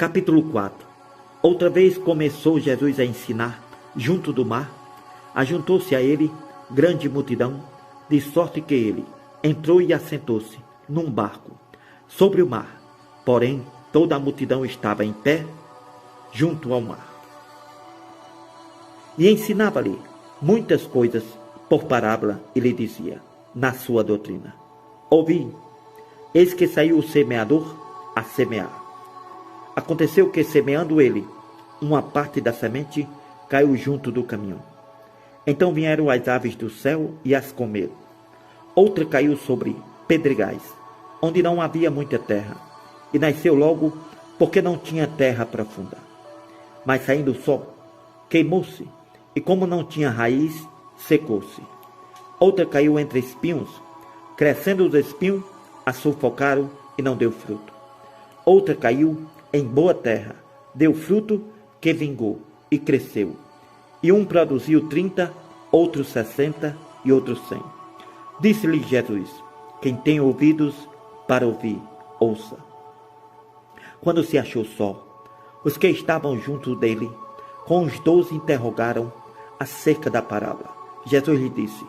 Capítulo 4. Outra vez começou Jesus a ensinar junto do mar. Ajuntou-se a ele grande multidão, de sorte que ele entrou e assentou-se num barco sobre o mar. Porém, toda a multidão estava em pé junto ao mar. E ensinava-lhe muitas coisas por parábola e lhe dizia, na sua doutrina: ouvi, eis que saiu o semeador a semear. Aconteceu que, semeando ele, uma parte da semente caiu junto do caminho. Então vieram as aves do céu e as comeram. Outra caiu sobre pedregais, onde não havia muita terra, e nasceu logo, porque não tinha terra profunda. Mas saindo o sol, queimou-se, e como não tinha raiz, secou-se. Outra caiu entre espinhos, crescendo os espinhos, a sufocaram e não deu fruto. Outra caiu em boa terra, deu fruto que vingou e cresceu. E um produziu 30, outro 60 e outro 100. Disse-lhe Jesus: quem tem ouvidos para ouvir, ouça. Quando se achou só, os que estavam junto dele, com os 12, interrogaram acerca da parábola. Jesus lhe disse: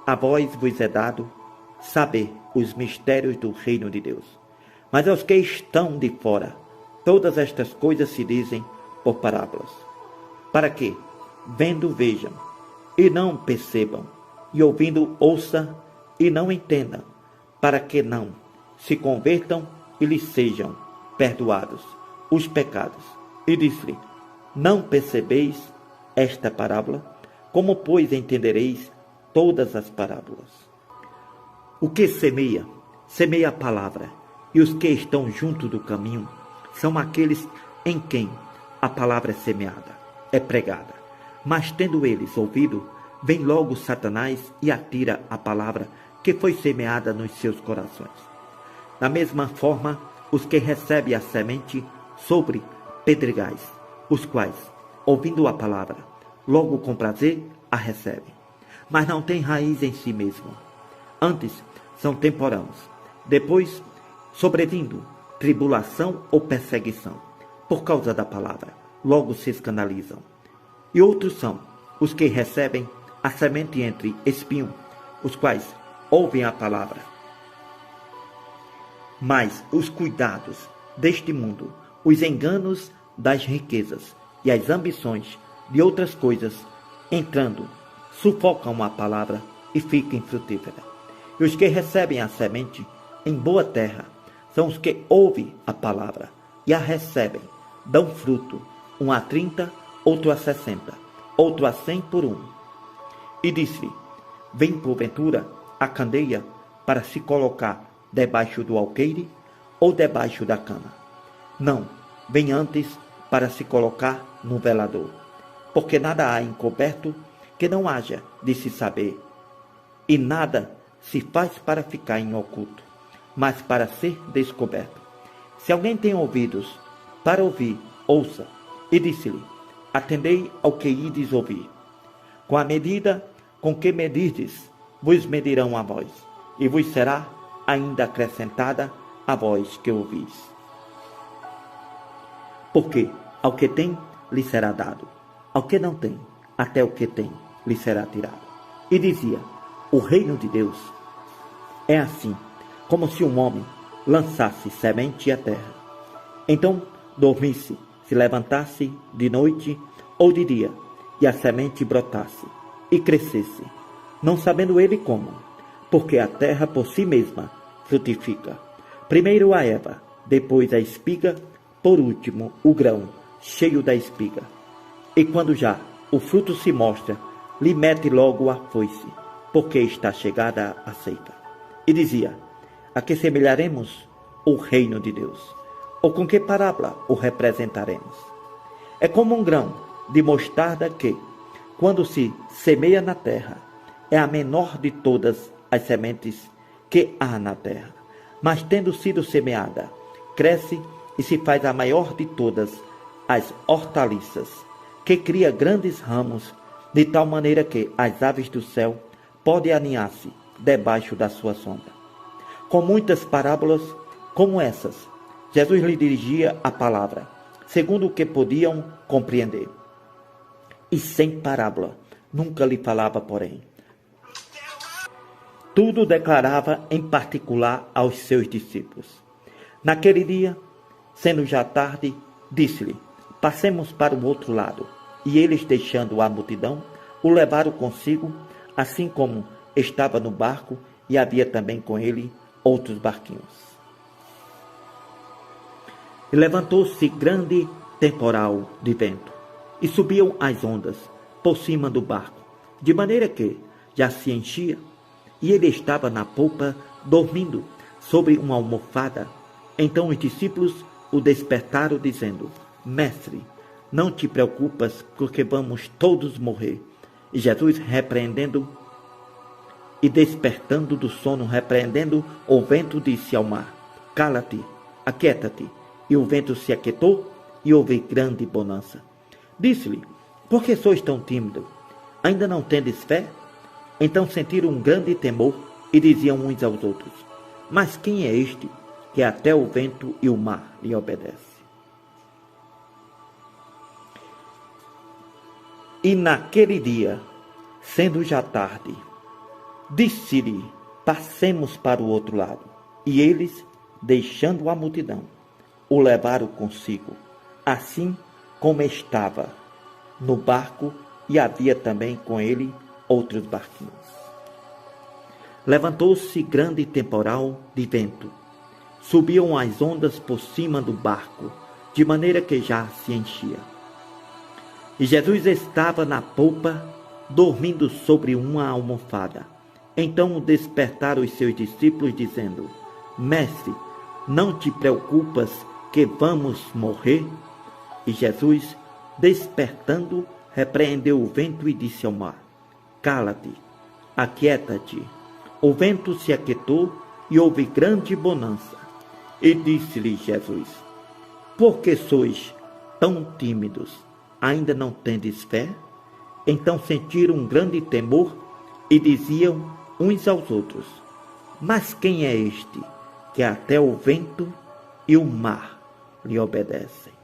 a vós vos é dado saber os mistérios do reino de Deus. Mas aos que estão de fora, todas estas coisas se dizem por parábolas, para que, vendo, vejam, e não percebam, e ouvindo, ouçam, e não entendam, para que não se convertam e lhes sejam perdoados os pecados. E disse-lhe: não percebeis esta parábola? Como, pois, entendereis todas as parábolas? O que semeia, semeia a palavra, e os que estão junto do caminho são aqueles em quem a palavra é semeada, é pregada. Mas tendo eles ouvido, vem logo Satanás e atira a palavra que foi semeada nos seus corações. Da mesma forma, os que recebem a semente sobre pedregais, os quais, ouvindo a palavra, logo com prazer a recebem, mas não têm raiz em si mesmo. Antes são temporãos, depois, sobrevindo tribulação ou perseguição, por causa da palavra, logo se escandalizam. E outros são os que recebem a semente entre espinho, os quais ouvem a palavra, mas os cuidados deste mundo, os enganos das riquezas e as ambições de outras coisas, entrando, sufocam a palavra e ficam infrutífera. E os que recebem a semente em boa terra são os que ouvem a palavra e a recebem, dão fruto, um a 30, outro a 60, outro a 100 por um. E disse-lhe: vem porventura a candeia para se colocar debaixo do alqueire ou debaixo da cama? Não, vem antes para se colocar no velador, porque nada há encoberto que não haja de se saber, e nada se faz para ficar em oculto, mas para ser descoberto. Se alguém tem ouvidos para ouvir, ouça. E disse-lhe: atendei ao que ides ouvir. Com a medida com que medirdes, vos medirão a vós, e vos será ainda acrescentada a vós que ouvis. Porque ao que tem, lhe será dado, ao que não tem, até o que tem, lhe será tirado. E dizia: o reino de Deus é assim, como se um homem lançasse semente à terra. Então dormisse, se levantasse de noite ou de dia, e a semente brotasse e crescesse, não sabendo ele como, porque a terra por si mesma frutifica. Primeiro a erva, depois a espiga, por último o grão cheio da espiga. E quando já o fruto se mostra, lhe mete logo a foice, porque está chegada a ceifa. E dizia: a que semelharemos o reino de Deus? Ou com que parábola o representaremos? É como um grão de mostarda que, quando se semeia na terra, é a menor de todas as sementes que há na terra. Mas tendo sido semeada, cresce e se faz a maior de todas as hortaliças, que cria grandes ramos, de tal maneira que as aves do céu podem aninhar-se debaixo da sua sombra. Com muitas parábolas como essas, Jesus lhe dirigia a palavra, segundo o que podiam compreender. E sem parábola, nunca lhe falava, porém. Tudo declarava em particular aos seus discípulos. Naquele dia, sendo já tarde, disse-lhe: passemos para o outro lado. E eles, deixando a multidão, o levaram consigo, assim como estava no barco, e havia também com ele outros barquinhos. E levantou-se grande temporal de vento, e subiam as ondas por cima do barco, de maneira que já se enchia, e ele estava na polpa, dormindo sobre uma almofada. Então os discípulos o despertaram, dizendo: Mestre, não te preocupas, porque vamos todos morrer. E Jesus, repreendendo e despertando do sono, repreendendo o vento, disse ao mar: Cala-te, aquieta-te. E o vento se aquietou, e houve grande bonança. Disse-lhe: por que sois tão tímidos? Ainda não tendes fé? Então sentiram um grande temor, e diziam uns aos outros: mas quem é este, que até o vento e o mar lhe obedecem? E naquele dia, sendo já tarde, disse-lhe: passemos para o outro lado. E eles, deixando a multidão, o levaram consigo, assim como estava no barco, e havia também com ele outros barquinhos. Levantou-se grande temporal de vento. Subiam as ondas por cima do barco, de maneira que já se enchia. E Jesus estava na polpa, dormindo sobre uma almofada. Então o despertaram os seus discípulos, dizendo: Mestre, não te preocupas que vamos morrer? E Jesus, despertando, repreendeu o vento e disse ao mar: Cala-te, aquieta-te. O vento se aquietou e houve grande bonança. E disse-lhe Jesus: por que sois tão tímidos? Ainda não tendes fé? Então sentiram um grande temor e diziam uns aos outros: mas quem é este, que até o vento e o mar lhe obedecem?